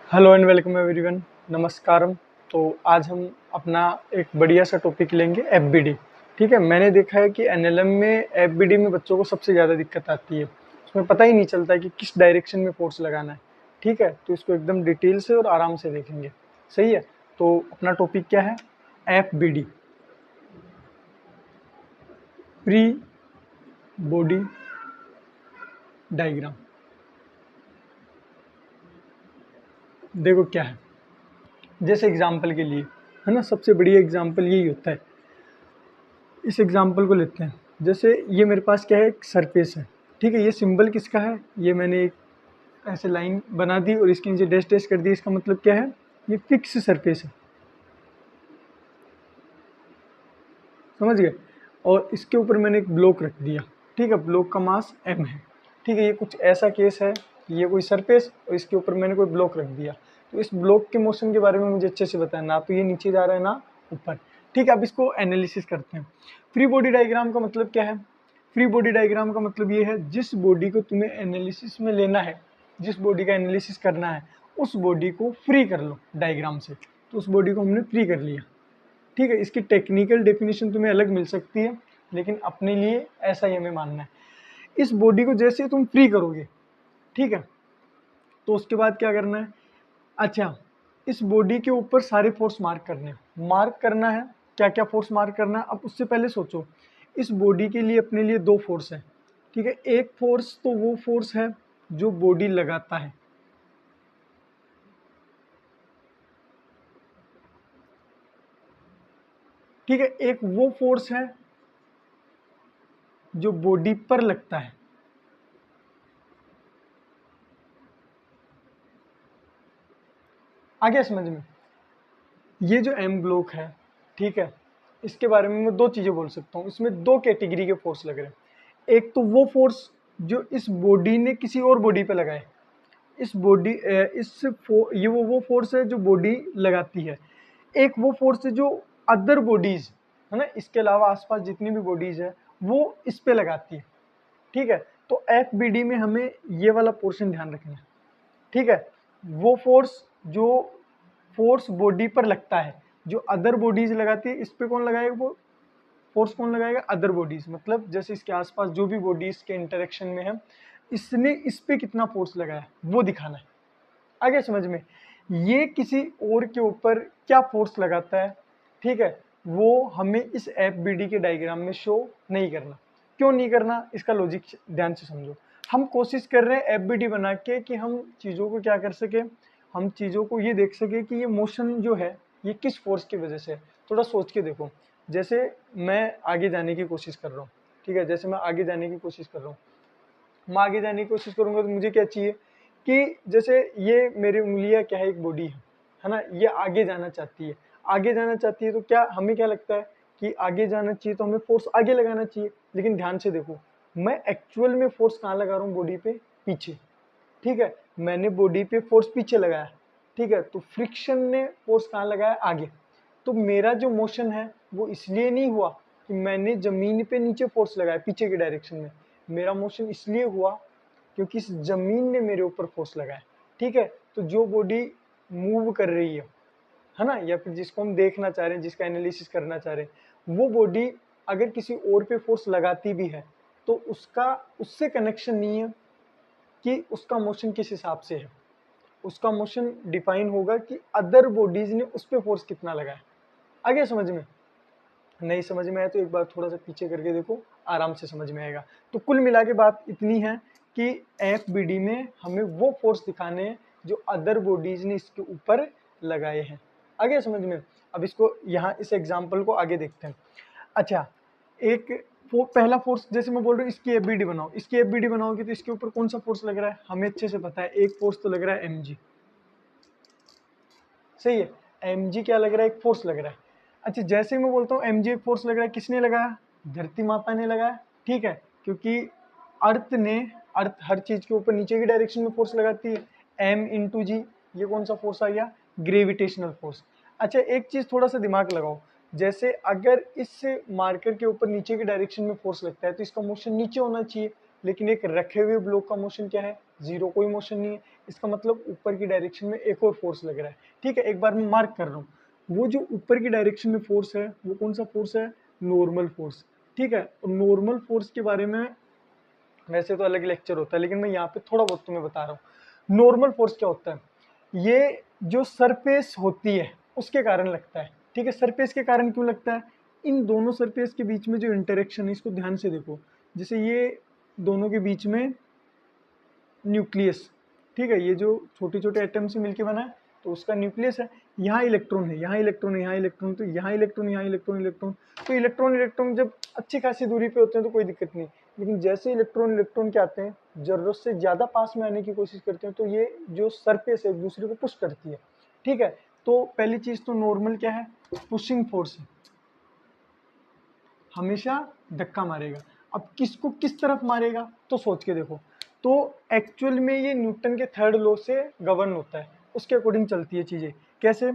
Hello and welcome everyone. नमस्कारम। तो आज हम अपना एक बढ़िया सा टॉपिक लेंगे एफबीडी। ठीक है, मैंने देखा है कि एनएलएम में एफबीडी में बच्चों को सबसे ज़्यादा दिक्कत आती है। उसमें पता ही नहीं चलता है कि किस डायरेक्शन में फोर्स लगाना है। ठीक है, तो इसको एकदम डिटेल से और आराम से देखेंगे। सही है, तो अपना टॉपिक क्या है? FBD, free body diagram. देखो क्या है, जैसे एग्जाम्पल के लिए, है ना, सबसे बढ़िया एग्जाम्पल यही होता है। इस एग्जाम्पल को लेते हैं। जैसे ये मेरे पास क्या है, एक सरफेस है। ठीक है, ये सिंबल किसका है? ये मैंने एक ऐसे लाइन बना दी और इसके नीचे डैश डैश कर दी। इसका मतलब क्या है? ये फिक्स सरफेस है। समझ गए? और इसके ऊपर मैंने एक ब्लॉक रख दिया। ठीक है, ब्लॉक का मास m है। ठीक है, ये कुछ ऐसा केस है कि ये कोई सरफेस और इसके ऊपर मैंने कोई ब्लॉक रख दिया। तो इस ब्लॉक के मोशन के बारे में मुझे अच्छे से बताया, ना तो ये नीचे जा रहा है ना ऊपर। ठीक है, अब इसको एनालिसिस करते हैं। फ्री बॉडी डायग्राम का मतलब क्या है? फ्री बॉडी डायग्राम का मतलब ये है, जिस बॉडी को तुम्हें एनालिसिस में लेना है, जिस बॉडी का एनालिसिस करना है, उस बॉडी को फ्री कर लो डायग्राम से। तो उस बॉडी को हमने फ्री कर लिया। ठीक है, इसकी टेक्निकल डेफिनेशन तुम्हें अलग मिल सकती है, लेकिन अपने लिए ऐसा ही हमें मानना है। इस बॉडी को जैसे तुम फ्री करोगे, ठीक है, तो उसके बाद क्या करना है? अच्छा, इस बॉडी के ऊपर सारे फोर्स मार्क करने हैं। मार्क करना है, क्या क्या फोर्स मार्क करना है। अब उससे पहले सोचो, इस बॉडी के लिए अपने लिए दो फोर्स है। ठीक है, एक फोर्स तो वो फोर्स है जो बॉडी लगाता है। ठीक है, एक वो फोर्स है जो बॉडी पर लगता है। आ गया समझ में? ये जो एम ब्लॉक है, ठीक है, इसके बारे में मैं दो चीजें बोल सकता हूँ। इसमें दो कैटेगरी के फोर्स लग रहे हैं। एक तो वो फोर्स जो इस बॉडी ने किसी और बॉडी पे लगाए। इस बॉडी ये वो फोर्स है जो बॉडी लगाती है। एक वो फोर्स है जो अदर बॉडीज, है ना, इसके अलावा आसपास जितनी भी बॉडीज है वो इस पे लगाती है। ठीक है, तो एफ बी डी में हमें ये वाला पोर्शन ध्यान रखना है। ठीक है, वो फोर्स जो फोर्स बॉडी पर लगता है, जो अदर बॉडीज लगाती है, इस पे कौन लगाएगा? वो फोर्स कौन लगाएगा? Other bodies. मतलब जैसे इसके आसपास जो भी बॉडीज के इंटरेक्शन में है, इसने इस पे कितना फोर्स लगाया वो दिखाना है। आगे समझ में? ये किसी और के ऊपर क्या फोर्स लगाता है, ठीक है, वो हमें इस एफ बी डी के डायग्राम में शो नहीं करना। क्यों नहीं करना? इसका लॉजिक ध्यान से समझो। हम कोशिश कर रहे हैं एफ बी डी बना के कि हम चीज़ों को क्या कर सके, हम चीज़ों को ये देख सके कि ये मोशन जो है ये किस फोर्स की वजह से है। थोड़ा सोच के देखो। जैसे मैं आगे जाने की कोशिश कर रहा हूँ, ठीक है, जैसे मैं आगे जाने की कोशिश कर रहा हूँ, मैं आगे जाने की कोशिश करूंगा तो मुझे क्या चाहिए कि जैसे ये मेरी उंगलियां क्या है, एक बॉडी है ना, ये आगे जाना चाहती है। आगे जाना चाहती है तो क्या हमें क्या लगता है कि आगे जाना चाहिए, तो हमें फोर्स आगे लगाना चाहिए। लेकिन ध्यान से देखो, मैं एक्चुअल में फोर्स कहाँ लगा रहा हूँ? बॉडी पे पीछे। ठीक है, मैंने बॉडी पे फोर्स पीछे लगाया। ठीक है, तो फ्रिक्शन ने फोर्स कहाँ लगाया? आगे। तो मेरा जो मोशन है वो इसलिए नहीं हुआ कि मैंने जमीन पे नीचे फोर्स लगाया पीछे की डायरेक्शन में। मेरा मोशन इसलिए हुआ क्योंकि इस जमीन ने मेरे ऊपर फोर्स लगाया। ठीक है, तो जो बॉडी मूव कर रही है ना, या फिर जिसको हम देखना चाह रहे हैं, जिसका एनालिसिस करना चाह रहे हैं, वो बॉडी अगर किसी और पे फोर्स लगाती भी है तो उसका उससे कनेक्शन नहीं है कि उसका मोशन किस हिसाब से है। उसका मोशन डिफाइन होगा कि अदर बॉडीज ने उस पर फोर्स कितना लगाया। आगे समझ में? नहीं समझ में आया तो एक बार थोड़ा सा पीछे करके देखो, आराम से समझ में आएगा। तो कुल मिला के बात इतनी है कि एफ बी डी में हमें वो फोर्स दिखाने हैं जो अदर बॉडीज ने इसके ऊपर लगाए हैं। आगे समझ में? अब इसको यहाँ इस एग्जाम्पल को आगे देखते हैं। अच्छा, एक पहला फोर्स, जैसे मैं बोल रहा हूँ इसकी एफ बी डी बनाओ, इसकी एफ बी डी बनाओगे तो इसके ऊपर कौन सा फोर्स लग रहा है? हमें अच्छे से पता है, एक फोर्स तो लग रहा है एम जी। सही है, एम जी क्या लग रहा है? एक फोर्स लग रहा है। अच्छा, जैसे मैं बोलता हूँ एम जी एक फोर्स लग रहा है, किसने लगाया? धरती माता ने लगाया। ठीक है, क्योंकि अर्थ हर चीज के ऊपर नीचे की डायरेक्शन में फोर्स लगाती है। एम इंटू जी, ये कौन सा फोर्स आ गया? Gravitational force. अच्छा, एक चीज थोड़ा सा दिमाग लगाओ, जैसे अगर इस मार्कर के ऊपर नीचे की डायरेक्शन में फोर्स लगता है तो इसका मोशन नीचे होना चाहिए। लेकिन एक रखे हुए ब्लॉक का मोशन क्या है, जीरो, कोई मोशन नहीं है। इसका मतलब ऊपर की डायरेक्शन में एक और फोर्स लग रहा है। ठीक है, एक बार मैं मार्क कर रहा हूँ, वो जो ऊपर की डायरेक्शन में फोर्स है वो कौन सा फोर्स है, नॉर्मल फोर्स। ठीक है, और नॉर्मल फोर्स के बारे में वैसे तो अलग लेक्चर होता है, लेकिन मैं यहाँ पे थोड़ा बहुत तुम्हें बता रहा हूँ। नॉर्मल फोर्स क्या होता है, ये जो सरफेस होती है उसके कारण लगता है। ठीक है, सरफेस के कारण क्यों लगता है, इन दोनों सरफेस के बीच में जो इंटरेक्शन है इसको ध्यान से देखो। जैसे ये दोनों के बीच में न्यूक्लियस, ठीक है, ये जो छोटे छोटे एटम से मिलके बना है तो उसका न्यूक्लियस है। यहाँ इलेक्ट्रॉन है, यहाँ इलेक्ट्रॉन है, यहाँ इलेक्ट्रॉन, तो यहाँ इलेक्ट्रॉन, यहाँ इलेक्ट्रॉन, इलेक्ट्रॉन। तो इलेक्ट्रॉन इलेक्ट्रॉन जब अच्छी खासी दूरी पे होते हैं तो कोई दिक्कत नहीं, लेकिन जैसे इलेक्ट्रॉन इलेक्ट्रॉन के आते हैं जरूरत से ज़्यादा पास में आने की कोशिश करते हैं तो ये जो सरफेस है एक दूसरे को पुश करती है। ठीक है, तो पहली चीज़ तो नॉर्मल क्या है, पुशिंग फोर्स है, हमेशा धक्का मारेगा। अब किसको किस तरफ मारेगा तो सोच के देखो। तो एक्चुअल में ये न्यूटन के थर्ड लॉ से गवर्न होता है, उसके अकॉर्डिंग चलती है चीज़ें। कैसे,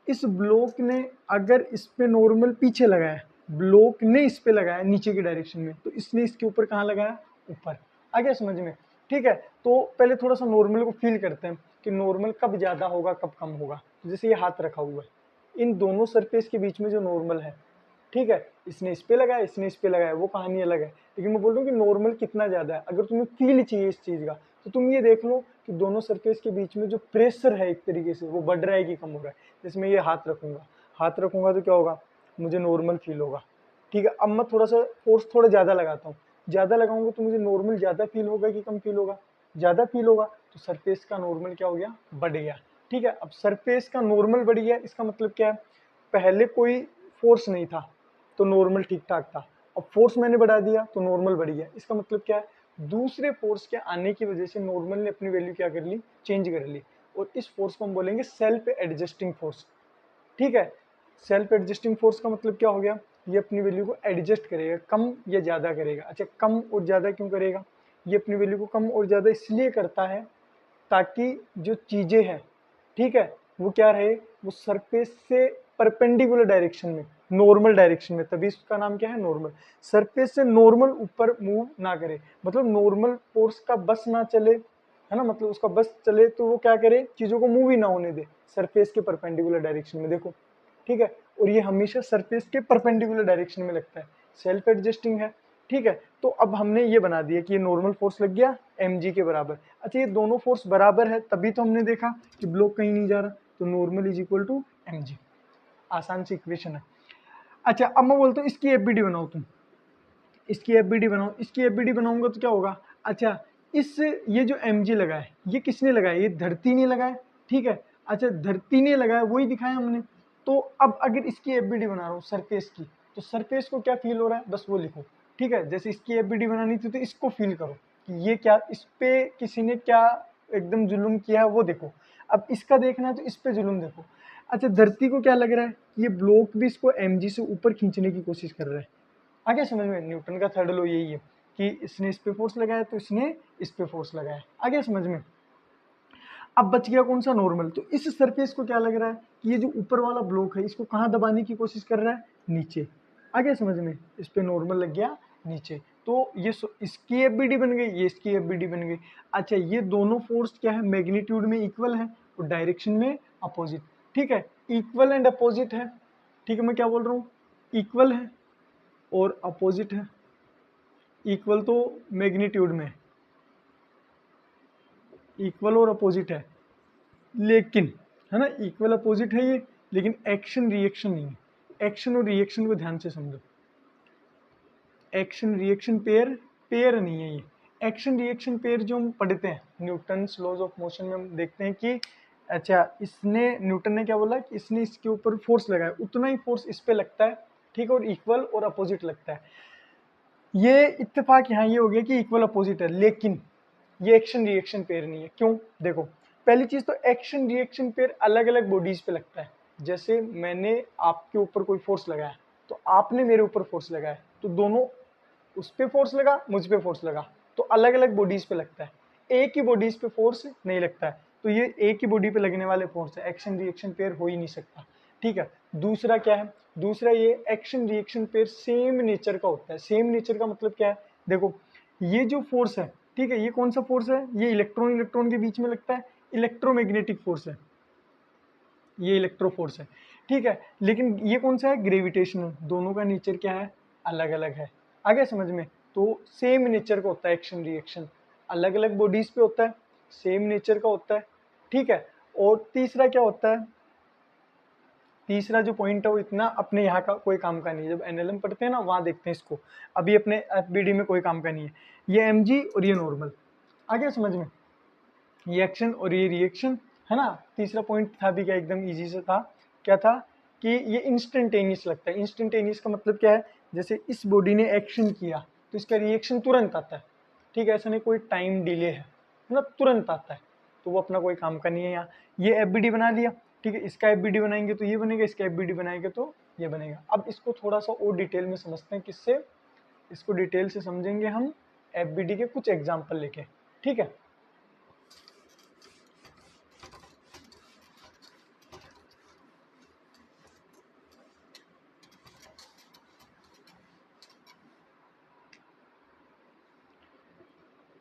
इस ब्लॉक ने अगर इस पे नॉर्मल पीछे लगाया, ब्लॉक ने इस पे लगाया नीचे की डायरेक्शन में, तो इसने इसके ऊपर कहाँ लगाया, ऊपर। आ गया समझ में। ठीक है, तो पहले थोड़ा सा नॉर्मल को फील करते हैं कि नॉर्मल कब ज़्यादा होगा कब कम होगा। जैसे ये हाथ रखा हुआ है, इन दोनों सरफेस के बीच में जो नॉर्मल है, ठीक है, इसने इस पे लगाया, इसने इस पे लगाया, वो कहानी अलग है। लेकिन मैं बोल रहा हूँ कि नॉर्मल कितना ज्यादा है। अगर तुम्हें फील चाहिए इस चीज का तो तुम ये देख लो कि दोनों सरफेस के बीच में जो प्रेशर है एक तरीके से वो बढ़ रहा है कि कम हो रहा है। जैसे मैं ये हाथ रखूंगा, हाथ रखूंगा तो क्या होगा, मुझे नॉर्मल फील होगा। ठीक है, अब मैं थोड़ा सा फोर्स थोड़ा ज्यादा लगाता हूँ, ज्यादा लगाऊंगा तो मुझे नॉर्मल ज्यादा फील होगा कि कम फील होगा, ज्यादा फील होगा। तो सरफेस का नॉर्मल क्या हो गया, बढ़ गया। ठीक है, अब सरफेस का नॉर्मल बढ़ गया, इसका मतलब क्या है, पहले कोई फोर्स नहीं था तो नॉर्मल ठीक ठाक था, अब फोर्स मैंने बढ़ा दिया तो नॉर्मल बढ़ गया। इसका मतलब क्या है, दूसरे फोर्स के आने की वजह से नॉर्मल ने अपनी वैल्यू क्या कर ली, चेंज कर ली। और इस फोर्स को हम बोलेंगे सेल्फ एडजस्टिंग फोर्स। ठीक है, सेल्फ एडजस्टिंग फोर्स का मतलब क्या हो गया, ये अपनी वैल्यू को एडजस्ट करेगा, कम या ज्यादा करेगा। अच्छा, कम और ज्यादा क्यों करेगा, ये अपनी वैल्यू को कम और ज्यादा इसलिए करता है ताकि जो चीजें हैं, ठीक है, वो क्या रहे, वो सरफेस से परपेंडिकुलर डायरेक्शन में, नॉर्मल डायरेक्शन में, तभी इसका नाम क्या है, नॉर्मल। सरफेस से नॉर्मल ऊपर मूव ना करे, मतलब नॉर्मल फोर्स का बस ना चले, है ना, मतलब उसका बस चले तो वो क्या करे, चीजों को मूव ही ना होने दे सरफेस के परपेंडिकुलर डायरेक्शन में। देखो, ठीक है, और ये हमेशा सरफेस के परपेंडिकुलर डायरेक्शन में लगता है, सेल्फ एडजस्टिंग है। ठीक है, तो अब हमने ये बना दिया कि ये नॉर्मल फोर्स लग गया mg के बराबर। अच्छा, ये दोनों फोर्स बराबर है तभी तो हमने देखा कि ब्लॉक कहीं नहीं जा रहा, तो normal is equal to mg। आसान सी इक्वेशन है। अच्छा, अब मैं बोलता हूँ इसकी एफबीडी बनाओ, तुम इसकी एफबीडी बनाओ, इसकी एफबीडी बनाऊंगा तो क्या होगा। अच्छा, इस ये जो mg लगा है ये किसने लगाया, ये धरती ने लगाया। ठीक है, अच्छा, धरती ने लगाया वही दिखाया हमने। तो अब अगर इसकी एफबीडी बना रहा हूँ सरफेस की, तो सरफेस को क्या फील हो रहा है, बस वो लिखो। ठीक है, जैसे इसकी एफबीडी बनानी थी तो इसको फील करो कि ये क्या, इस पे किसी ने क्या एकदम जुल्म किया है वो देखो। अब इसका देखना है तो इस पे जुल्म देखो। अच्छा, धरती को क्या लग रहा है, ये ब्लॉक भी इसको mg से ऊपर खींचने की कोशिश कर रहा है। आगे समझ में, न्यूटन का थर्ड लॉ यही है कि इसने इस पे फोर्स लगाया तो इसने इस पे फोर्स लगाया। आगे समझ में। अब बच गया कौन सा, नॉर्मल। तो इस सरफेस को क्या लग रहा है कि ये जो ऊपर वाला ब्लॉक है इसको कहाँ दबाने की कोशिश कर रहा है, नीचे। आगे समझ में, इस पे नॉर्मल लग गया नीचे, तो ये इसकी एफबीडी बन गई, ये इसकी एफबीडी बन गई। अच्छा, ये दोनों फोर्स क्या है, मैग्नीट्यूड में इक्वल है और डायरेक्शन में अपोजिट। ठीक है, इक्वल एंड अपोजिट है। ठीक है, मैं क्या बोल रहा हूँ, इक्वल है और अपोजिट है। इक्वल तो मैग्नीट्यूड में, इक्वल और अपोजिट है, लेकिन, है ना, इक्वल अपोजिट है ये, लेकिन एक्शन रिएक्शन नहीं है। एक्शन और रिएक्शन को ध्यान से समझो, एक्शन रिएक्शन पेयर पेयर नहीं है ये। एक्शन रिएक्शन पेयर जो हम पढ़ते हैं न्यूटन लॉज ऑफ मोशन में, हम देखते हैं कि अच्छा, इसने, न्यूटन ने क्या बोला कि इसने इसके ऊपर फोर्स लगाया, उतना ही फोर्स इस पे लगता है। ठीक है, और इक्वल और अपोजिट लगता है। ये इत्तेफाक यहाँ ये हो गया कि इक्वल अपोजिट है, लेकिन ये एक्शन रिएक्शन पेयर नहीं है। क्यों, देखो, पहली चीज तो एक्शन रिएक्शन पेयर अलग अलग बॉडीज पे लगता है। जैसे मैंने आपके ऊपर कोई फोर्स लगाया तो आपने मेरे ऊपर फोर्स लगाया, तो दोनों, उस पे फोर्स लगा, मुझ पे फोर्स लगा, तो अलग अलग बॉडीज पे लगता है, एक ही बॉडीज पे फोर्स नहीं लगता है। तो ये एक ही बॉडी पे लगने वाले फोर्स है, एक्शन रिएक्शन पेयर हो ही नहीं सकता। ठीक है, दूसरा क्या है, दूसरा ये action reaction pair same nature का होता है। सेम नेचर का मतलब क्या है, देखो, ये जो फोर्स है, ठीक है, ये कौन सा फोर्स है, ये इलेक्ट्रॉन इलेक्ट्रॉन के बीच में लगता है, इलेक्ट्रोमैग्नेटिक फोर्स है, ये इलेक्ट्रो फोर्स है, ठीक है। लेकिन ये कौन सा है, ग्रेविटेशनल। दोनों का नेचर क्या है, अलग अलग है। आ गया समझ में? तो सेम नेचर का होता है एक्शन रिएक्शन, अलग अलग बॉडीज पे होता है, सेम नेचर का होता है, ठीक है। और तीसरा क्या होता है, तीसरा जो पॉइंट है वो इतना अपने यहाँ का कोई काम का नहीं है। जब एनएलएम पढ़ते हैं ना वहाँ देखते हैं इसको, अभी अपने एफबीडी में कोई काम का नहीं है। ये एमजी और ये नॉर्मल। आ गया समझ में? ये एक्शन और ये रिएक्शन है ना। तीसरा पॉइंट था भी क्या, एकदम इजी से था। क्या था कि ये इंस्टेंटेनियस लगता है। इंस्टेंटेनियस का मतलब क्या है, जैसे इस बॉडी ने एक्शन किया तो इसका रिएक्शन तुरंत आता है, ठीक है, ऐसा नहीं कोई टाइम डिले है ना, तुरंत आता है। तो वो अपना कोई काम का नहीं है। यहाँ ये एफबीडी बना लिया, ठीक है, इसका एफबीडी बनाएंगे तो ये बनेगा, इसका एफबीडी बनाएंगे तो ये बनेगा। अब इसको थोड़ा सा और डिटेल में समझते हैं। किससे? इसको डिटेल से समझेंगे हम एफबीडी के कुछ एग्जाम्पल लेके, ठीक है।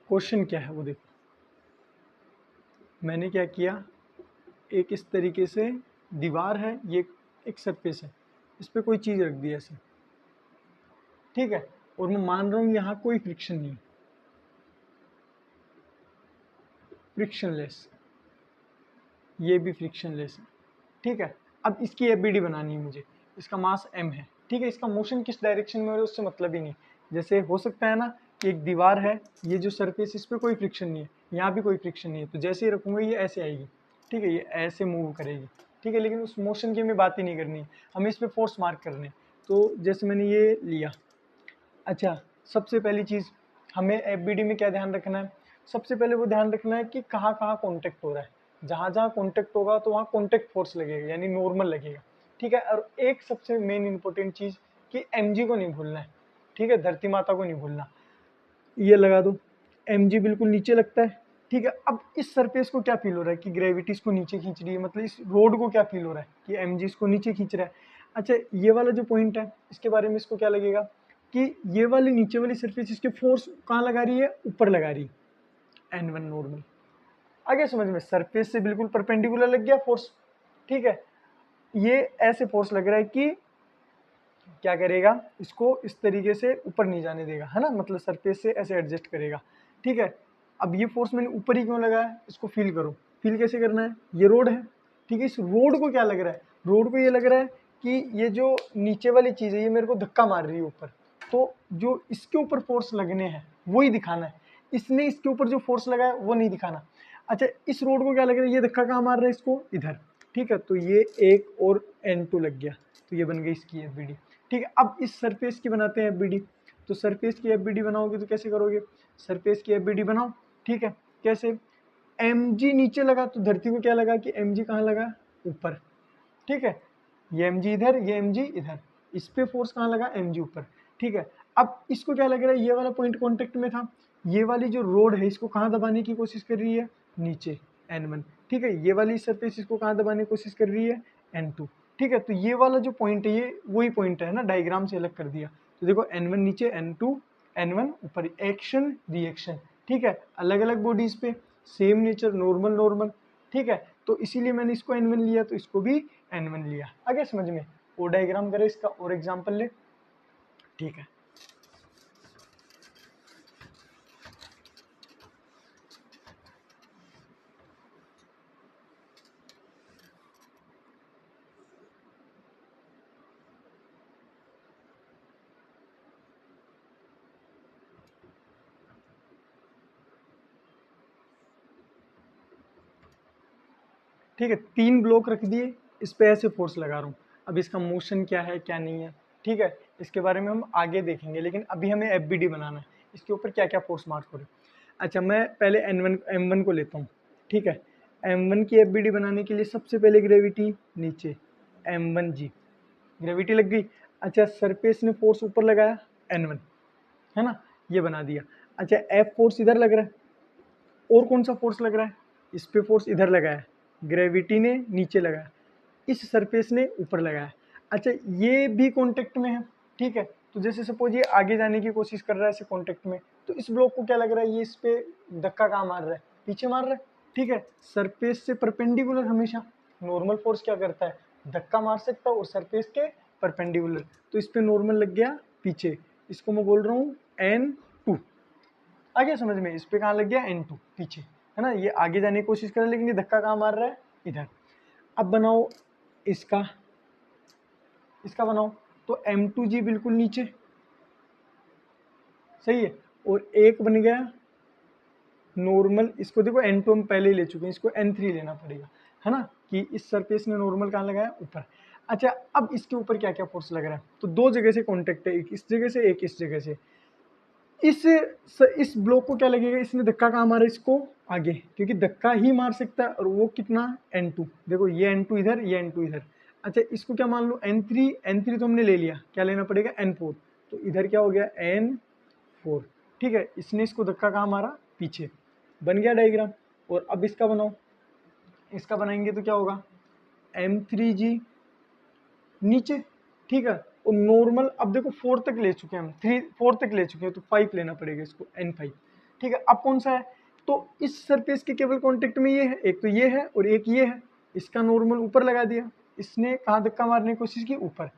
क्वेश्चन क्या है वो देखो। मैंने क्या किया, एक इस तरीके से दीवार है, ये एक सरफेस है, इस पर कोई चीज़ रख दी ऐसे, ठीक है, और मैं मान रहा हूँ यहाँ कोई फ्रिक्शन नहीं, फ्रिक्शनलेस, ये भी फ्रिक्शनलेस है, ठीक है। अब इसकी एफबीडी बनानी है मुझे। इसका मास m है, ठीक है, इसका मोशन किस डायरेक्शन में हो रहा है उससे मतलब ही नहीं। जैसे हो सकता है ना कि एक दीवार है, ये जो सरफेस, इस पर कोई फ्रिक्शन नहीं है, यहाँ भी कोई फ्रिक्शन नहीं है, तो जैसे ही रखूँगा ये ऐसे आएगी, ठीक है, ये ऐसे मूव करेगी, ठीक है। लेकिन उस मोशन की हमें बात ही नहीं करनी है, हमें इस पर फोर्स मार्क करने। तो जैसे मैंने ये लिया, अच्छा, सबसे पहली चीज़ हमें एफबीडी में क्या ध्यान रखना है, सबसे पहले वो ध्यान रखना है कि कहाँ कहाँ कॉन्टेक्ट हो रहा है। जहाँ जहाँ कॉन्टेक्ट होगा तो वहाँ कॉन्टेक्ट फोर्स लगेगा, यानी नॉर्मल लगेगा, ठीक है। और एक सबसे मेन इंपॉर्टेंट चीज़ कि एमजी को नहीं भूलना है, ठीक है, धरती माता को नहीं भूलना। ये लगा दो, एमजी बिल्कुल नीचे लगता है, ठीक है। अब इस सरफेस को क्या फील हो रहा है कि ग्रेविटी इसको नीचे खींच रही है, मतलब इस रोड को क्या फील हो रहा है कि एमजी इसको नीचे खींच रहा है। अच्छा, ये वाला जो पॉइंट है इसके बारे में इसको क्या लगेगा कि ये वाली नीचे वाली सरफेस इसके फोर्स कहाँ लगा रही है, ऊपर लगा रही है, N1 नॉर्मल। आगे समझ में, सरफेस से बिल्कुल परपेंडिकुलर लग गया फोर्स, ठीक है। ये ऐसे फोर्स लग रहा है कि क्या करेगा, इसको इस तरीके से ऊपर नहीं जाने देगा, है ना, मतलब सरफेस से ऐसे एडजस्ट करेगा, ठीक है। अब ये फोर्स मैंने ऊपर ही क्यों लगाया, इसको फील करो। फील कैसे करना है, ये रोड है, ठीक है, इस रोड को क्या लग रहा है, रोड को ये लग रहा है कि ये जो नीचे वाली चीज़ है ये मेरे को धक्का मार रही है ऊपर, तो जो इसके ऊपर फोर्स लगने हैं वही दिखाना है, इसने इसके ऊपर जो फोर्स लगाया वो नहीं दिखाना। अच्छा, इस रोड को क्या लग रहा है, ये धक्का कहाँ मार रहा है, इसको इधर, ठीक है, तो ये एक और N2 लग गया, तो ये बन गई इसकी एफबीडी, ठीक है। अब इस सरफेस की बनाते हैं एफबीडी। तो सरफेस की एफबीडी बनाओगे तो कैसे करोगे, सरफेस की एफबीडी बनाओ, ठीक है, कैसे, mg नीचे लगा तो धरती को क्या लगा कि mg कहाँ लगा, ऊपर, ठीक है, ये mg इधर, ये mg इधर, इस पे फोर्स कहाँ लगा, mg ऊपर, ठीक है। अब इसको क्या लग रहा है, ये वाला पॉइंट कॉन्टेक्ट में था, ये वाली जो रोड है इसको कहाँ दबाने की कोशिश कर रही है, नीचे, N1, ठीक है। ये वाली सरफेस इसको कहाँ दबाने की कोशिश कर रही है, N2, ठीक है। तो ये वाला जो पॉइंट है ये वही पॉइंट है ना, डायग्राम से अलग कर दिया। तो देखो N1 नीचे, N2, N1 ऊपर, एक्शन रिएक्शन, ठीक है, अलग अलग बॉडीज पे सेम नेचर, नॉर्मल नॉर्मल, ठीक है। तो इसीलिए मैंने इसको N1 लिया तो इसको भी N1 लिया। आगे समझ में, और डायग्राम करे इसका और एग्जाम्पल ले, ठीक है। ठीक है, 3 ब्लॉक रख दिए, इस पे ऐसे फोर्स लगा रहा हूँ। अब इसका मोशन क्या है क्या नहीं है, ठीक है, इसके बारे में हम आगे देखेंगे, लेकिन अभी हमें एफबीडी बनाना है, इसके ऊपर क्या क्या फोर्स मार्क हो रहे हैं। अच्छा, मैं पहले M1 को लेता हूँ, ठीक है। M1 की एफबीडी बनाने के लिए सबसे पहले ग्रेविटी नीचे, M1G, ग्रेविटी लग गई। अच्छा, सरफेस ने फोर्स ऊपर लगाया, N1, है ना, ये बना दिया। अच्छा, F फोर्स इधर लग रहा है, और कौन सा फोर्स लग रहा है, इस पे फोर्स इधर लगाया, ग्रेविटी ने नीचे लगाया, इस सरफेस ने ऊपर लगाया। अच्छा, ये भी कांटेक्ट में है, ठीक है। तो जैसे सपोज ये आगे जाने की कोशिश कर रहा है ऐसे कांटेक्ट में, तो इस ब्लॉक को क्या लग रहा है, ये इस पे धक्का कहाँ मार रहा है, पीछे मार रहा है, ठीक है। सरफेस से परपेंडिकुलर हमेशा नॉर्मल फोर्स क्या करता है, धक्का मार सकता है और सरफेस के परपेंडिकुलर, तो इस पे नॉर्मल लग गया पीछे, इसको मैं बोल रहा हूँ N2। आ गया समझ में, इस पे कहाँ लग गया N2 पीछे, है ना। ये आगे जाने की कोशिश कर रहा है लेकिन ये धक्का कहाँ मार रहा है, इधर। अब बनाओ इसका, इसका बनाओ, तो M2G बिल्कुल नीचे, सही है। और एक बन गया नॉर्मल, इसको देखो N2 हम पहले ही ले चुके हैं, इसको N3 लेना पड़ेगा, है ना, कि इस सरफेस ने नॉर्मल कहाँ लगाया, ऊपर। अच्छा, अब इसके ऊपर क्या क्या फोर्स लग रहा है, तो दो जगह से कॉन्टेक्ट है, एक इस जगह से एक इस जगह से। इस ब्लॉक को क्या लगेगा, इसने धक्का कहाँ मारा, इसको आगे, क्योंकि धक्का ही मार सकता है, और वो कितना N2, देखो ये N2 इधर, ये N2 इधर। अच्छा, इसको क्या मान लो N3, N3 तो हमने ले लिया, क्या लेना पड़ेगा N4, तो इधर क्या हो गया N4, ठीक है। इसने इसको धक्का कहाँ मारा, पीछे, बन गया डायग्राम। और अब इसका बनाओ, इसका बनाएंगे तो क्या होगा M3G नीचे, ठीक है। और नॉर्मल, अब देखो 4 तक ले चुके हैं हम, 4 तक ले चुके हैं, तो 5 लेना पड़ेगा इसको, N5, ठीक है। अब कौन सा है, तो इस सरफेस के केवल कांटेक्ट में ये है, एक तो ये है और एक ये है, इसका नॉर्मल ऊपर लगा दिया, इसने कहाँ धक्का मारने की कोशिश की, ऊपर,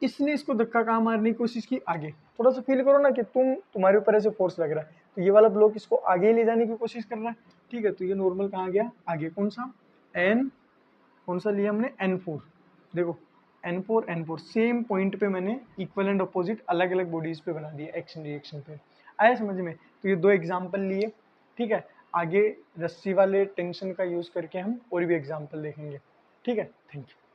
इसने इसको धक्का कहाँ मारने की कोशिश की, आगे। थोड़ा सा फील करो ना कि तुम्हारे ऊपर ऐसे फोर्स लग रहा है, तो ये वाला ब्लॉक इसको आगे ले जाने की कोशिश कर रहा है, ठीक है। तो ये नॉर्मल कहाँ गया, आगे, कौन सा N, कौन सा लिया हमने N4, देखो N4 सेम पॉइंट पे मैंने इक्वल एंड अपोजिट अलग अलग बॉडीज पे बना दिया, एक्शन रिएक्शन पे। आया समझ में, तो ये दो एग्जाम्पल लिए, ठीक है। आगे रस्सी वाले टेंशन का यूज करके हम और भी एग्जाम्पल देखेंगे, ठीक है। Thank you.